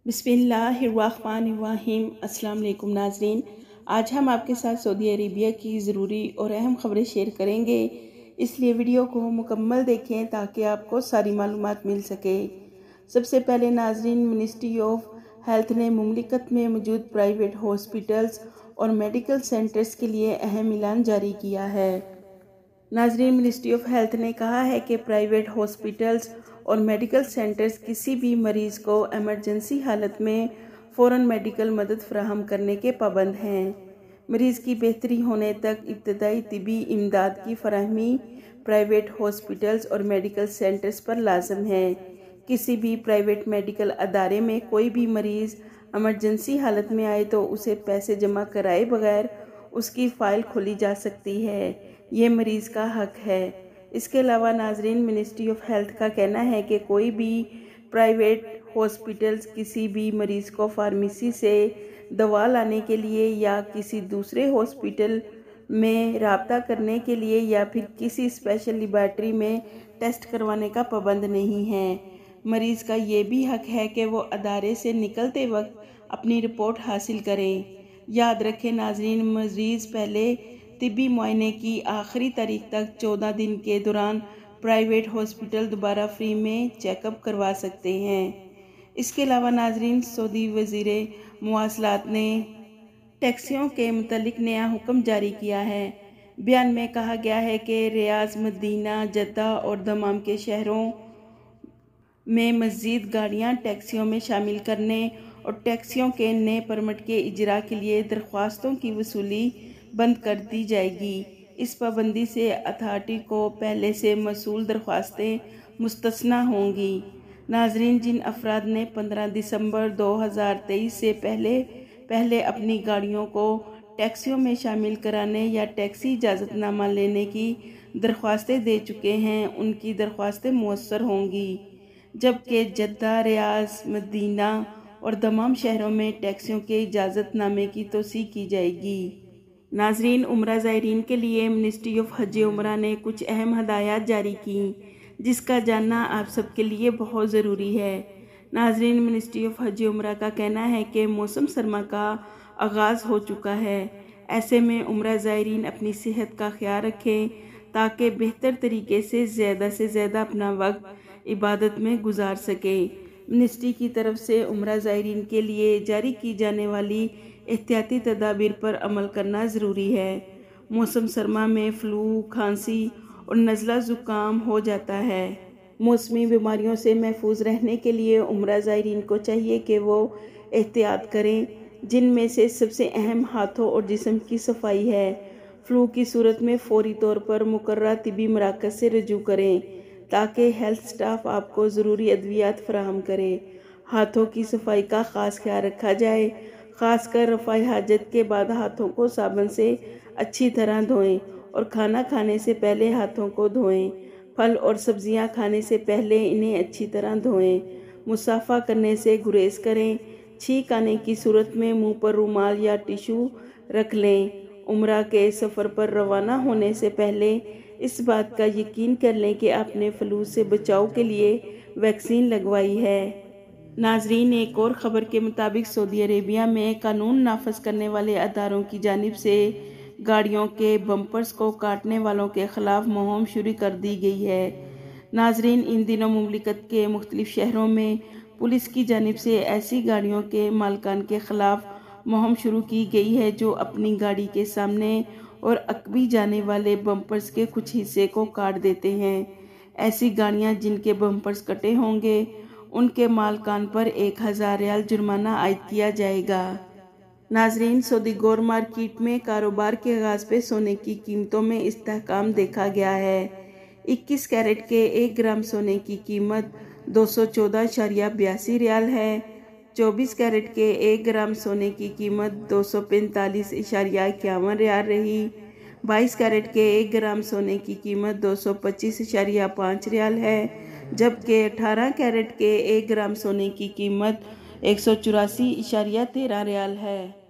बिस्मिल्लाहिर्रहमानिर्रहीम। अस्सलाम वालेकुम नाज़रीन, आज हम आपके साथ सऊदी अरेबिया की ज़रूरी और अहम खबरें शेयर करेंगे, इसलिए वीडियो को मुकम्मल देखें ताकि आपको सारी मालूमात मिल सके। सबसे पहले नाज़रीन, मिनिस्ट्री ऑफ हेल्थ ने मुमलिकत में मौजूद प्राइवेट हॉस्पिटल्स और मेडिकल सेंटर्स के लिए अहम ऐलान जारी किया है। नाज़रीन, मिनिस्ट्री ऑफ हेल्थ ने कहा है कि प्राइवेट हॉस्पिटल्स और मेडिकल सेंटर्स किसी भी मरीज़ को एमरजेंसी हालत में फ़ौरन मेडिकल मदद फराहम करने के पाबंद हैं। मरीज़ की बेहतरी होने तक इब्तदाई तिबी इमदाद की फराहमी प्राइवेट हॉस्पिटल्स और मेडिकल सेंटर्स पर लाजम है। किसी भी प्राइवेट मेडिकल अदारे में कोई भी मरीज़ एमरजेंसी हालत में आए तो उसे पैसे जमा कराए बगैर उसकी फ़ाइल खोली जा सकती है। ये मरीज़ का हक है। इसके अलावा नाज़रीन, मिनिस्ट्री ऑफ हेल्थ का कहना है कि कोई भी प्राइवेट हॉस्पिटल्स किसी भी मरीज़ को फार्मेसी से दवा लाने के लिए या किसी दूसरे हॉस्पिटल में राब्ता करने के लिए या फिर किसी स्पेशल लेबॉरेटरी में टेस्ट करवाने का पाबंद नहीं है। मरीज़ का ये भी हक है कि वो अदारे से निकलते वक्त अपनी रिपोर्ट हासिल करें। याद रखें नाज़रीन, मरीज़ पहले तिब्बी मुआयने की आखिरी तारीख तक 14 दिन के दौरान प्राइवेट हॉस्पिटल दोबारा फ्री में चेकअप करवा सकते हैं। इसके अलावा नाज़रीन, सऊदी वज़ीर मवासलात ने टैक्सियों के मुतल्लिक नया हुक्म जारी किया है। बयान में कहा गया है कि रियाज, मदीना, जद्दा और दमाम के शहरों में मज़ीद गाड़ियाँ टैक्सियों में शामिल करने और टैक्सियों के नए परमिट के इजरा के लिए दरख्वास्तों की वसूली बंद कर दी जाएगी। इस पाबंदी से अथॉरिटी को पहले से मसूल दरख्वास्तें मुस्तस्ना होंगी। नाज़रीन, जिन अफराद ने 15 दिसंबर 2023 से पहले अपनी गाड़ियों को टैक्सियों में शामिल कराने या टैक्सी इजाज़तनामा लेने की दरख्वास्तें दे चुके हैं, उनकी दरख्वास्तें मुयस्सर होंगी, जबकि जद्दा, रियाज, मदीना और दमाम शहरों में टैक्सियों के इजाज़तनामे की तोसी की जाएगी। नाज़रीन, उम्रा ज़ायरीन के लिए मिनिस्ट्री ऑफ हज उम्रा ने कुछ अहम हदायत जारी की, जिसका जानना आप सबके लिए बहुत ज़रूरी है। नाज़रीन, मिनिस्ट्री ऑफ हज उम्रा का कहना है कि मौसम सरमा का आगाज़ हो चुका है। ऐसे में उम्रा ज़ायरीन अपनी सेहत का ख्याल रखें ताकि बेहतर तरीके से ज़्यादा अपना वक्त इबादत में गुजार सकें। मिनिस्ट्री की तरफ से उम्रा ज़ायरीन के लिए जारी की जाने वाली एहतियाती तदाबीर पर अमल करना ज़रूरी है। मौसम सरमा में फ्लू, खांसी और नज़ला ज़ुकाम हो जाता है। मौसमी बीमारियों से महफूज रहने के लिए उम्रा ज़ायरीन को चाहिए कि वो एहतियात करें, जिनमें से सबसे अहम हाथों और जिस्म की सफाई है। फ्लू की सूरत में फौरी तौर पर मुकर्रर तिबी मराकज़ से रजू करें ताकि हेल्थ स्टाफ आपको ज़रूरी अद्वियात फराहम करे। हाथों की सफाई का ख़ास ख्याल रखा जाए, ख़ासकर रफ़ाए हाजत के बाद हाथों को साबुन से अच्छी तरह धोएं और खाना खाने से पहले हाथों को धोएं। फल और सब्जियां खाने से पहले इन्हें अच्छी तरह धोएं। मुसाफा करने से गुरेज करें। छींक आने की सूरत में मुंह पर रुमाल या टिशू रख लें। उम्रा के सफ़र पर रवाना होने से पहले इस बात का यकीन कर लें कि आपने फ्लू से बचाव के लिए वैक्सीन लगवाई है। नाज़रीन, एक और ख़बर के मुताबिक सऊदी अरेबिया में कानून नाफज करने वाले अदारों की जानिब से गाड़ियों के बम्पर्स को काटने वालों के ख़िलाफ़ मुहिम शुरू कर दी गई है। नाज़रीन, इन दिनों मुमलिकत के मुख्तलिफ शहरों में पुलिस की जानिब से ऐसी गाड़ियों के मालिकान के ख़िलाफ़ मुहिम शुरू की गई है जो अपनी गाड़ी के सामने और अकबी जाने वाले बम्पर्स के कुछ हिस्से को काट देते हैं। ऐसी गाड़ियाँ जिनके बम्पर्स कटे होंगे उनके मालिकान पर 1000 रियाल जुर्माना आयद किया जाएगा। नाज़रीन, सऊदी गौर मार्केट में कारोबार के आगाज़ पे सोने की कीमतों में इस्तेहकाम देखा गया है। 21 कैरेट के 1 ग्राम सोने की कीमत 214.82 रियाल है। 24 कैरेट के 1 ग्राम सोने की कीमत 245.51 रियाल रही। 22 कैरेट के 1 ग्राम सोने की कीमत 225.5 रियाल है, जबकि 18 कैरेट के 1 ग्राम सोने की कीमत 184.13 रियाल है।